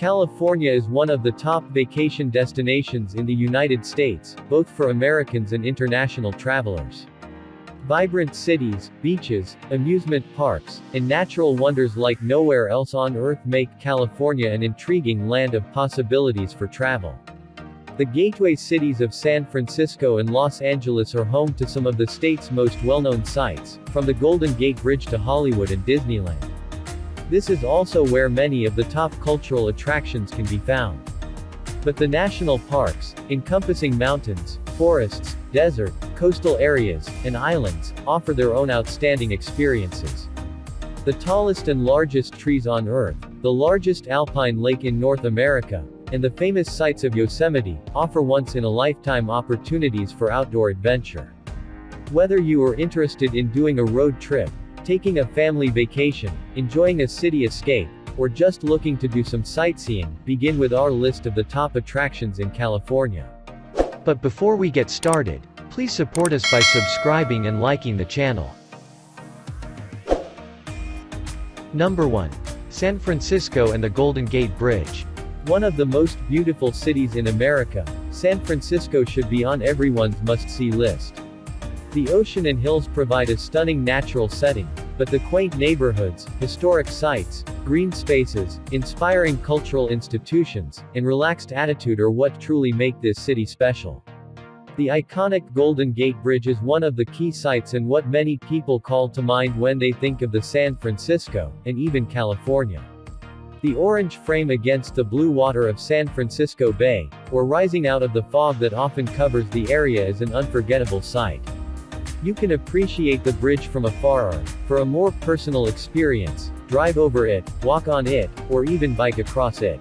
California is one of the top vacation destinations in the United States, both for Americans and international travelers. Vibrant cities, beaches, amusement parks, and natural wonders like nowhere else on Earth make California an intriguing land of possibilities for travel. The gateway cities of San Francisco and Los Angeles are home to some of the state's most well-known sites, from the Golden Gate Bridge to Hollywood and Disneyland. This is also where many of the top cultural attractions can be found. But the national parks, encompassing mountains, forests, desert, coastal areas, and islands, offer their own outstanding experiences. The tallest and largest trees on Earth, the largest alpine lake in North America, and the famous sites of Yosemite, offer once-in-a-lifetime opportunities for outdoor adventure. Whether you are interested in doing a road trip, taking a family vacation, enjoying a city escape, or just looking to do some sightseeing, begin with our list of the top attractions in California. But before we get started, please support us by subscribing and liking the channel. Number 1. San Francisco and the Golden Gate Bridge. One of the most beautiful cities in America, San Francisco should be on everyone's must-see list. The ocean and hills provide a stunning natural setting, but the quaint neighborhoods, historic sites, green spaces, inspiring cultural institutions, and relaxed attitude are what truly make this city special. The iconic Golden Gate Bridge is one of the key sites and what many people call to mind when they think of the San Francisco, and even California. The orange frame against the blue water of San Francisco Bay, or rising out of the fog that often covers the area is an unforgettable sight. You can appreciate the bridge from afar or, for a more personal experience, drive over it, walk on it, or even bike across it.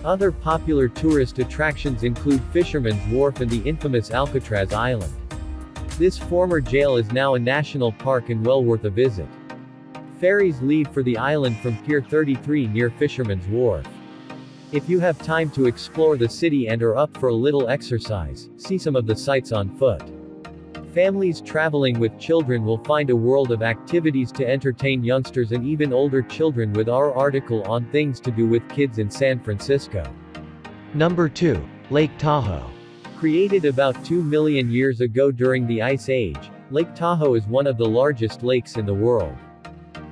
Other popular tourist attractions include Fisherman's Wharf and the infamous Alcatraz Island. This former jail is now a national park and well worth a visit. Ferries leave for the island from Pier 33 near Fisherman's Wharf. If you have time to explore the city and are up for a little exercise, see some of the sights on foot. Families traveling with children will find a world of activities to entertain youngsters and even older children with our article on things to do with kids in San Francisco. Number 2. Lake Tahoe. Created about 2 million years ago during the Ice Age, Lake Tahoe is one of the largest lakes in the world.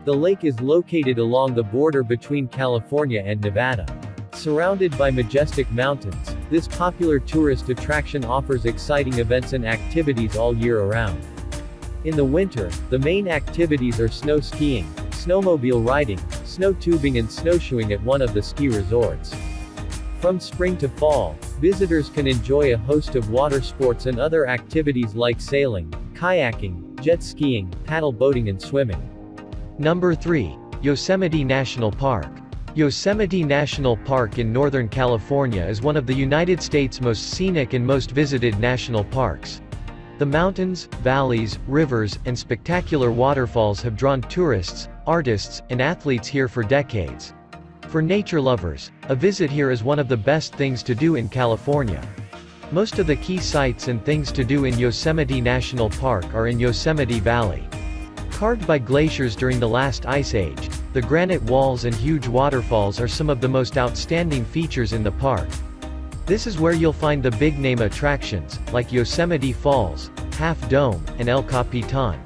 The lake is located along the border between California and Nevada. Surrounded by majestic mountains, this popular tourist attraction offers exciting events and activities all year around. In the winter, the main activities are snow skiing, snowmobile riding, snow tubing and snowshoeing at one of the ski resorts. From spring to fall, visitors can enjoy a host of water sports and other activities like sailing, kayaking, jet skiing, paddle boating and swimming. Number 3. Yosemite National Park. Yosemite National Park in Northern California is one of the United States' most scenic and most visited national parks. The mountains, valleys, rivers, and spectacular waterfalls have drawn tourists, artists, and athletes here for decades. For nature lovers, a visit here is one of the best things to do in California. Most of the key sites and things to do in Yosemite National Park are in Yosemite Valley. Carved by glaciers during the last ice age, the granite walls and huge waterfalls are some of the most outstanding features in the park. This is where you'll find the big-name attractions, like Yosemite Falls, Half Dome, and El Capitan.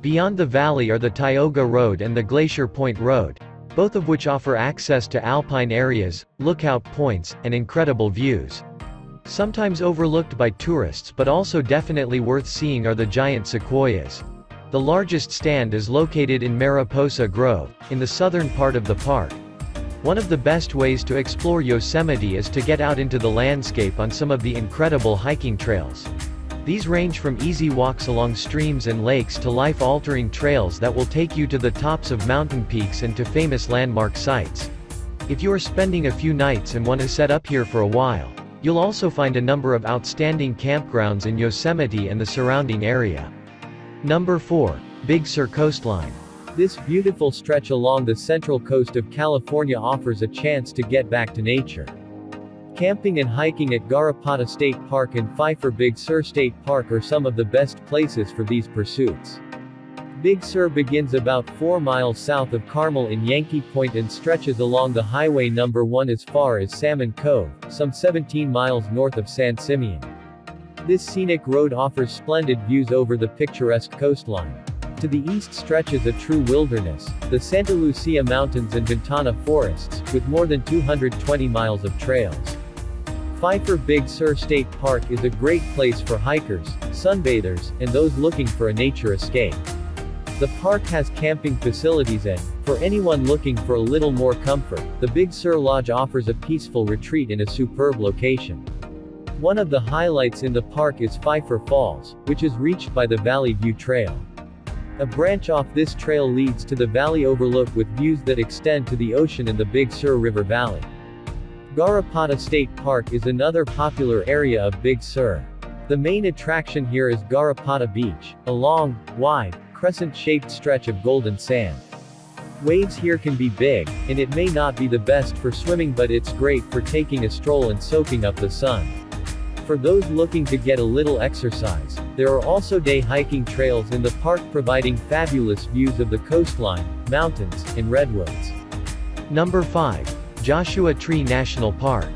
Beyond the valley are the Tioga Road and the Glacier Point Road, both of which offer access to alpine areas, lookout points, and incredible views. Sometimes overlooked by tourists but also definitely worth seeing are the giant sequoias. The largest stand is located in Mariposa Grove, in the southern part of the park. One of the best ways to explore Yosemite is to get out into the landscape on some of the incredible hiking trails. These range from easy walks along streams and lakes to life-altering trails that will take you to the tops of mountain peaks and to famous landmark sites. If you are spending a few nights and want to set up here for a while, you'll also find a number of outstanding campgrounds in Yosemite and the surrounding area. Number 4. Big Sur Coastline. This beautiful stretch along the central coast of California offers a chance to get back to nature. Camping and hiking at Garapata State Park and Pfeiffer Big Sur State Park are some of the best places for these pursuits. Big Sur begins about 4 miles south of Carmel in Yankee Point and stretches along the Highway No. 1 as far as Salmon Cove, some 17 miles north of San Simeon. This scenic road offers splendid views over the picturesque coastline. To the east stretches a true wilderness, the Santa Lucia Mountains and Ventana forests, with more than 220 miles of trails. Pfeiffer Big Sur State Park is a great place for hikers, sunbathers, and those looking for a nature escape. The park has camping facilities and, for anyone looking for a little more comfort, the Big Sur Lodge offers a peaceful retreat in a superb location. One of the highlights in the park is Pfeiffer Falls, which is reached by the Valley View Trail. A branch off this trail leads to the valley overlook with views that extend to the ocean and the Big Sur River Valley. Garrapata State Park is another popular area of Big Sur. The main attraction here is Garrapata Beach, a long, wide, crescent-shaped stretch of golden sand. Waves here can be big, and it may not be the best for swimming, but it's great for taking a stroll and soaking up the sun. For those looking to get a little exercise, there are also day hiking trails in the park providing fabulous views of the coastline, mountains, and redwoods. Number 5. Joshua Tree National Park.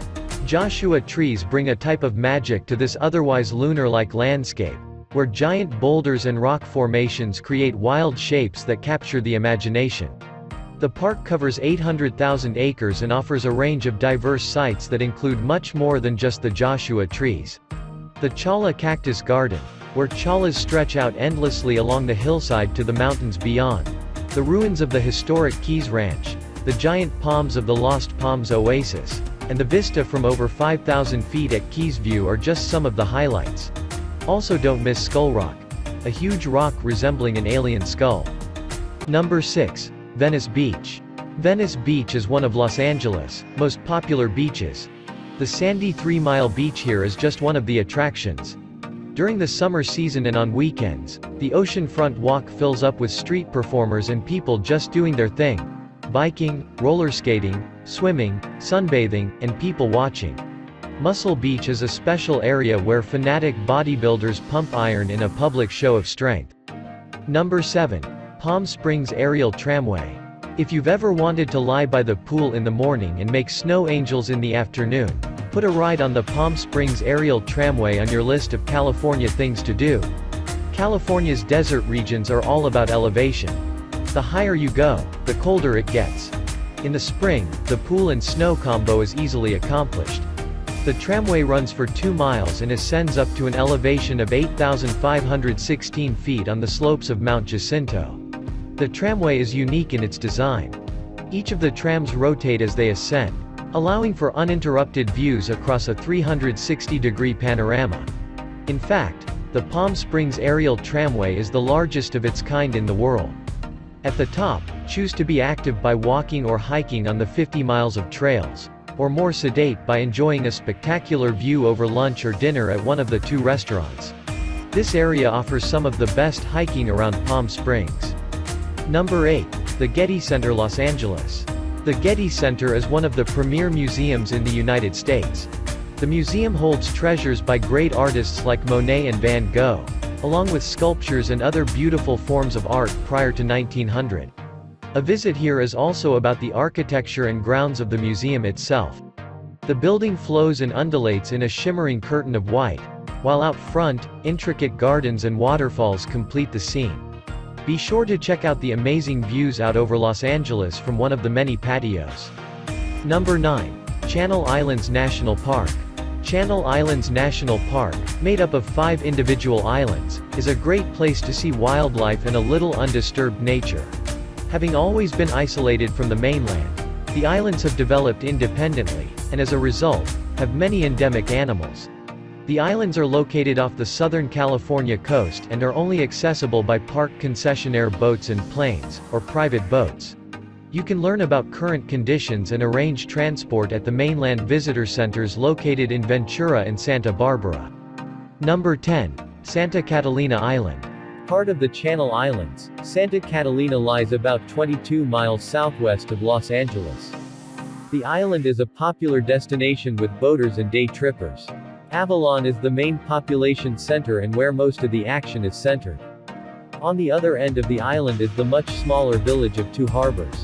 Joshua trees bring a type of magic to this otherwise lunar-like landscape, where giant boulders and rock formations create wild shapes that capture the imagination. The park covers 800,000 acres and offers a range of diverse sites that include much more than just the Joshua trees. The Chala Cactus Garden, where chalas stretch out endlessly along the hillside to the mountains beyond. The ruins of the historic Keys Ranch, the giant palms of the Lost Palms Oasis, and the vista from over 5,000 feet at Keys View are just some of the highlights. Also don't miss Skull Rock, a huge rock resembling an alien skull. Number 6. Venice Beach. Venice Beach is one of Los Angeles' most popular beaches. The sandy 3-mile beach here is just one of the attractions. During the summer season and on weekends, the oceanfront walk fills up with street performers and people just doing their thing. Biking, roller skating, swimming, sunbathing, and people watching. Muscle Beach is a special area where fanatic bodybuilders pump iron in a public show of strength. Number 7. Palm Springs Aerial Tramway. If you've ever wanted to lie by the pool in the morning and make snow angels in the afternoon, put a ride on the Palm Springs Aerial Tramway on your list of California things to do. California's desert regions are all about elevation. The higher you go, the colder it gets. In the spring, the pool and snow combo is easily accomplished. The tramway runs for 2 miles and ascends up to an elevation of 8,516 feet on the slopes of Mount Jacinto. The tramway is unique in its design. Each of the trams rotate as they ascend, allowing for uninterrupted views across a 360-degree panorama. In fact, the Palm Springs Aerial Tramway is the largest of its kind in the world. At the top, choose to be active by walking or hiking on the 50 miles of trails, or more sedate by enjoying a spectacular view over lunch or dinner at one of the 2 restaurants. This area offers some of the best hiking around Palm Springs. Number 8. The Getty Center, Los Angeles. The Getty Center is one of the premier museums in the United States. The museum holds treasures by great artists like Monet and Van Gogh, along with sculptures and other beautiful forms of art prior to 1900. A visit here is also about the architecture and grounds of the museum itself. The building flows and undulates in a shimmering curtain of white, while out front, intricate gardens and waterfalls complete the scene. Be sure to check out the amazing views out over Los Angeles from one of the many patios. Number 9. Channel Islands National Park. Channel Islands National Park, made up of 5 individual islands, is a great place to see wildlife and a little undisturbed nature. Having always been isolated from the mainland, the islands have developed independently, and as a result, have many endemic animals. The islands are located off the Southern California coast and are only accessible by park concessionaire boats and planes, or private boats. You can learn about current conditions and arrange transport at the mainland visitor centers located in Ventura and Santa Barbara. Number 10. Santa Catalina Island. Part of the Channel Islands, Santa Catalina lies about 22 miles southwest of Los Angeles. The island is a popular destination with boaters and day trippers. Avalon is the main population center and where most of the action is centered. On the other end of the island is the much smaller village of Two Harbors.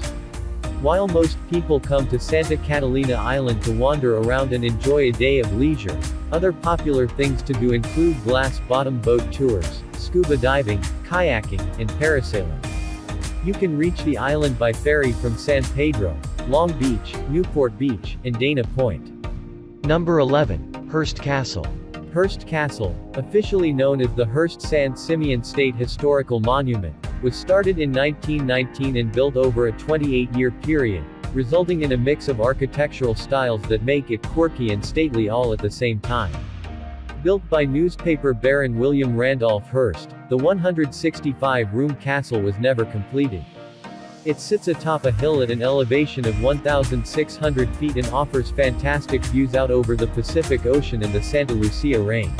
While most people come to Santa Catalina Island to wander around and enjoy a day of leisure, other popular things to do include glass-bottom boat tours, scuba diving, kayaking, and parasailing. You can reach the island by ferry from San Pedro, Long Beach, Newport Beach, and Dana Point. Number 11. Hearst Castle. Hearst Castle, officially known as the Hearst San Simeon State Historical Monument, was started in 1919 and built over a 28-year period, resulting in a mix of architectural styles that make it quirky and stately all at the same time. Built by newspaper baron William Randolph Hearst, the 165-room castle was never completed. It sits atop a hill at an elevation of 1,600 feet and offers fantastic views out over the Pacific Ocean and the Santa Lucia Range.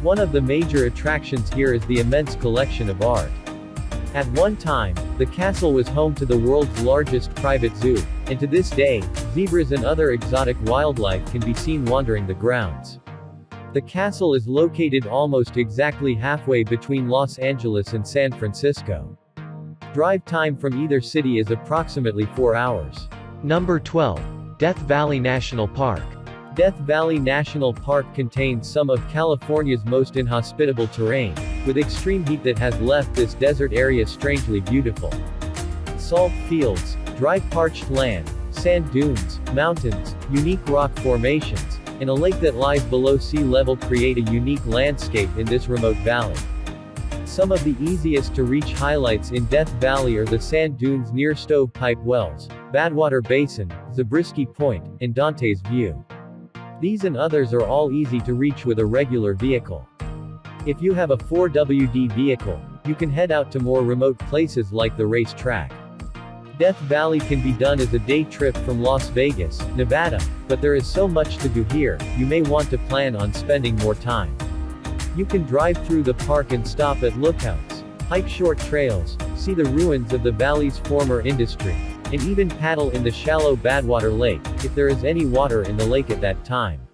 One of the major attractions here is the immense collection of art. At one time, the castle was home to the world's largest private zoo, and to this day, zebras and other exotic wildlife can be seen wandering the grounds. The castle is located almost exactly halfway between Los Angeles and San Francisco. Drive time from either city is approximately 4 hours. Number 12. Death Valley National Park. Death Valley National Park contains some of California's most inhospitable terrain, with extreme heat that has left this desert area strangely beautiful. Salt fields, dry parched land, sand dunes, mountains, unique rock formations, and a lake that lies below sea level create a unique landscape in this remote valley. Some of the easiest to reach highlights in Death Valley are the sand dunes near Stovepipe Wells, Badwater Basin, Zabriskie Point, and Dante's View. These and others are all easy to reach with a regular vehicle. If you have a 4WD vehicle, you can head out to more remote places like the racetrack. Death Valley can be done as a day trip from Las Vegas, Nevada, but there is so much to do here, you may want to plan on spending more time. You can drive through the park and stop at lookouts, hike short trails, see the ruins of the valley's former industry, and even paddle in the shallow Badwater Lake, if there is any water in the lake at that time.